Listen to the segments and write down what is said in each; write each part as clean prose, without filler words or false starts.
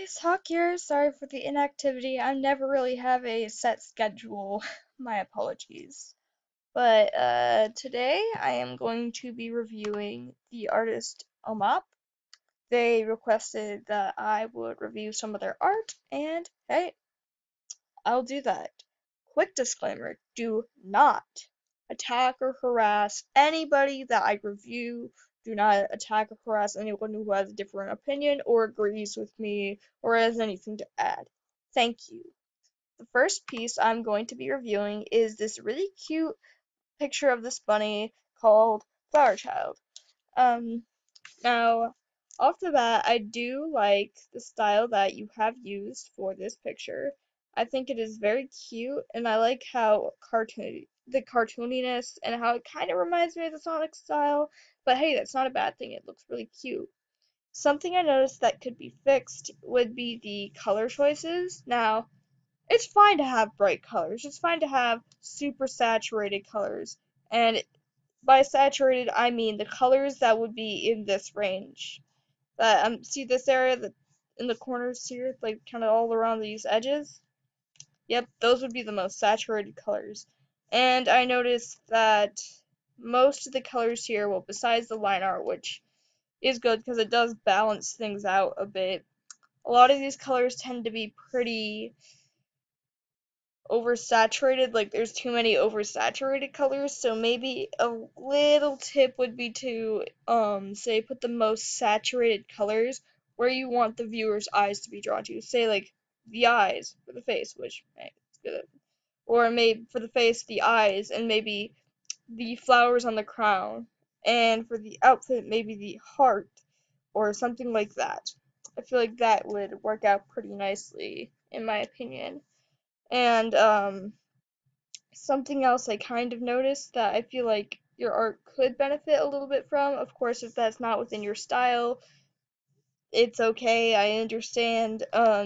guys, Hawk here. Sorry for the inactivity. I never really have a set schedule. My apologies. But today I am going to be reviewing the artist Omop. They requested that I would review some of their art, and hey, I'll do that. Quick disclaimer, do not attack or harass anybody that I review. Do not attack or harass anyone who has a different opinion or agrees with me or has anything to add. Thank you. The first piece I'm going to be reviewing is this really cute picture of this bunny called Flower Child. Um, Now, off the bat, I do like the style that you have used for this picture. I think it is very cute, and I like how the cartooniness, and how it kind of reminds me of the Sonic style. But hey, that's not a bad thing. It looks really cute. Something I noticed that could be fixed would be the color choices. Now, it's fine to have bright colors. It's fine to have super saturated colors, and by saturated, I mean the colors that would be in this range. That see this area that in the corners here, like kind of all around these edges. Yep, those would be the most saturated colors. And I noticed that most of the colors here, well, besides the line art, which is good because it does balance things out a bit, a lot of these colors tend to be pretty oversaturated, like there's too many oversaturated colors, so maybe a little tip would be to say put the most saturated colors where you want the viewer's eyes to be drawn to. Say like the eyes for the face, which hey, it's good. Or maybe for the face, the eyes, and maybe the flowers on the crown. And for the outfit, maybe the heart or something like that. I feel like that would work out pretty nicely, in my opinion. And something else I kind of noticed that I feel like your art could benefit a little bit from, of course, if that's not within your style, it's okay, I understand.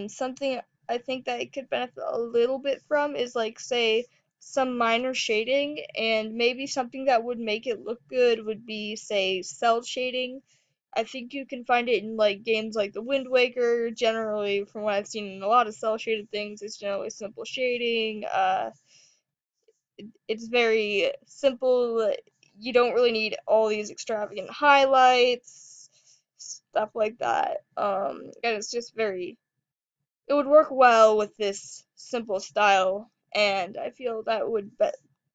Something I think that it could benefit a little bit from is like, say, some minor shading, and maybe something that would make it look good would be, say, cel shading. I think you can find it in like games like the Wind Waker. Generally, from what I've seen in a lot of cel shaded things, it's generally simple shading. It's very simple. You don't really need all these extravagant highlights, stuff like that. And it's just very, it would work well with this simple style, and I feel that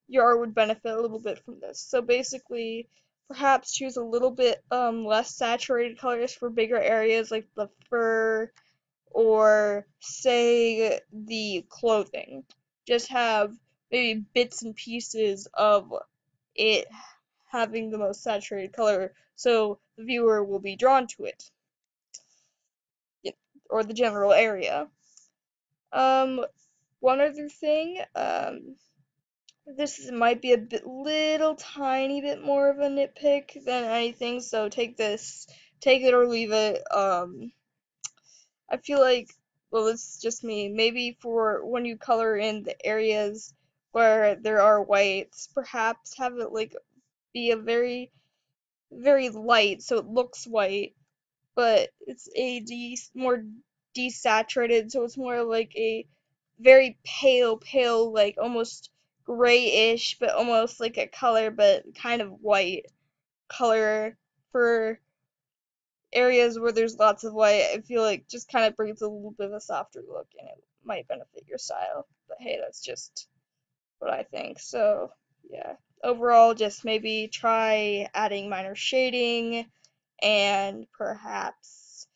your art would benefit a little bit from this. So basically, perhaps choose a little bit less saturated colors for bigger areas like the fur or say the clothing. Just have maybe bits and pieces of it having the most saturated color so the viewer will be drawn to it, or the general area. Um, One other thing, this might be a little tiny bit more of a nitpick than anything, so take it or leave it. I feel like, well, it's just me. Maybe for when you color in the areas where there are whites, perhaps have it like be a very, very light, so it looks white, but it's more desaturated, so it's more like a very pale, like almost grayish, but almost like a color, but kind of white color for areas where there's lots of white. I feel like just kind of brings a little bit of a softer look, and it might benefit your style. But hey, that's just what I think. So yeah, overall, just maybe try adding minor shading and perhaps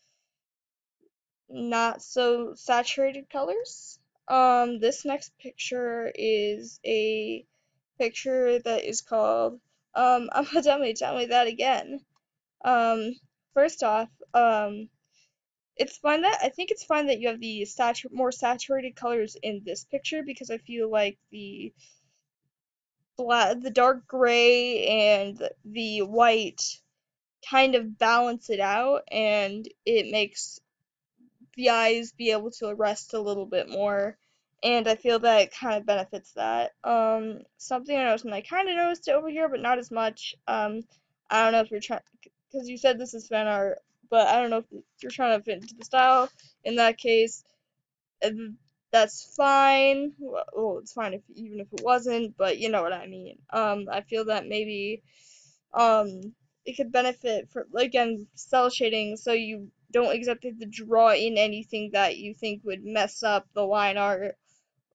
not so saturated colors. This next picture is a picture that is called tell me that again. Um, First off, it's fine that I think it's fine that you have the more saturated colors in this picture, because I feel like the dark gray and the white kind of balance it out, and it makes the eyes be able to rest a little bit more. And I feel that it kind of benefits that. Something I noticed, and I kind of noticed it over here, but not as much. I don't know if you're trying, because you said this is fan art, but I don't know if you're trying to fit into the style. In that case, uh, that's fine. Well, it's fine if even if it wasn't, but you know what I mean. I feel that maybe it could benefit from, again, cell shading, so you don't exactly have to draw in anything that you think would mess up the line art,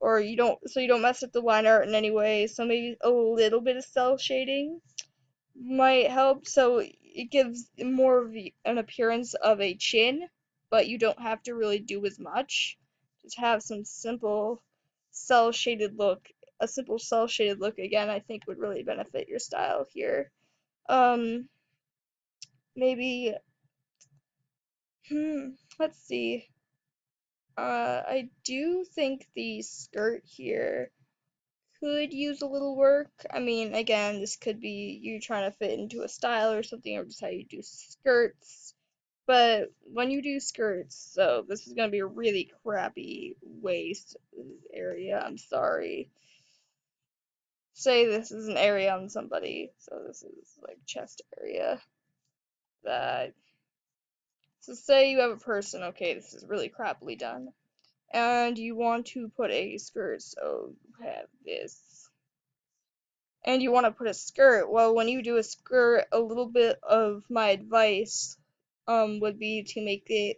or you don't mess up the line art in any way. So maybe a little bit of cell shading might help, so it gives more of an appearance of a chin, but you don't have to really do as much. Just have some simple cell shaded look. A simple cell shaded look, again, I think would really benefit your style here. Um, maybe, let's see. I do think the skirt here could use a little work. I mean, again, this could be you trying to fit into a style or something, or just how you do skirts. But when you do skirts, so this is going to be a really crappy waist area, I'm sorry. Say this is an area on somebody, so this is like chest area. That, so say you have a person, okay, this is really crappily done, and you want to put a skirt, so you have this. And you want to put a skirt. Well, when you do a skirt, a little bit of my advice would be to make it,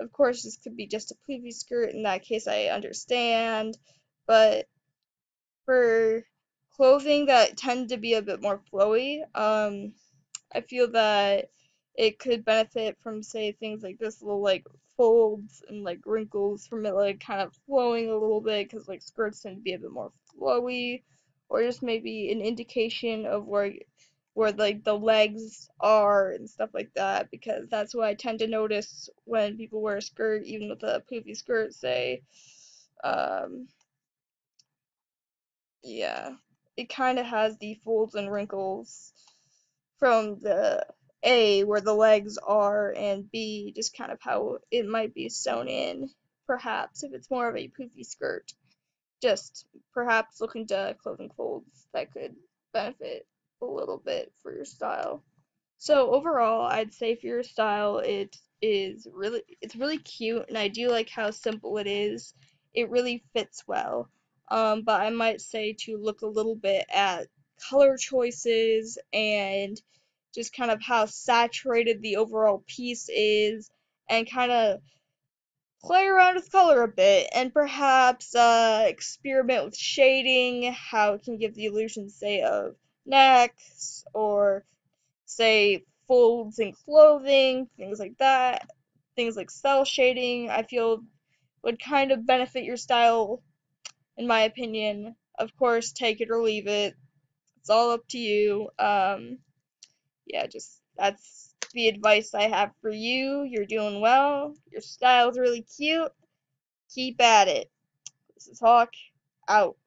of course, this could be just a poofy skirt. In that case, I understand. But for clothing that tend to be a bit more flowy, I feel that it could benefit from, say, things like this, little like folds and like wrinkles from it like kind of flowing a little bit, because like skirts tend to be a bit more flowy, or just maybe an indication of where like the legs are and stuff like that, because that's what I tend to notice when people wear a skirt, even with a poofy skirt, say. Um, yeah, it kind of has the folds and wrinkles from the A, where the legs are, and B, just kind of how it might be sewn in, perhaps, if it's more of a poofy skirt. Just perhaps look into clothing folds that could benefit a little bit for your style. So overall, I'd say for your style, it's really cute, and I do like how simple it is. It really fits well. But I might say to look a little bit at color choices and just kind of how saturated the overall piece is, and kind of play around with color a bit, and perhaps experiment with shading, how it can give the illusion, say, of necks, or say folds in clothing, things like that. Things like cell shading, I feel would kind of benefit your style, in my opinion. Of course, take it or leave it. It's all up to you. Yeah, just that's the advice I have for you. You're doing well. Your style's really cute. Keep at it. This is Hawk, out.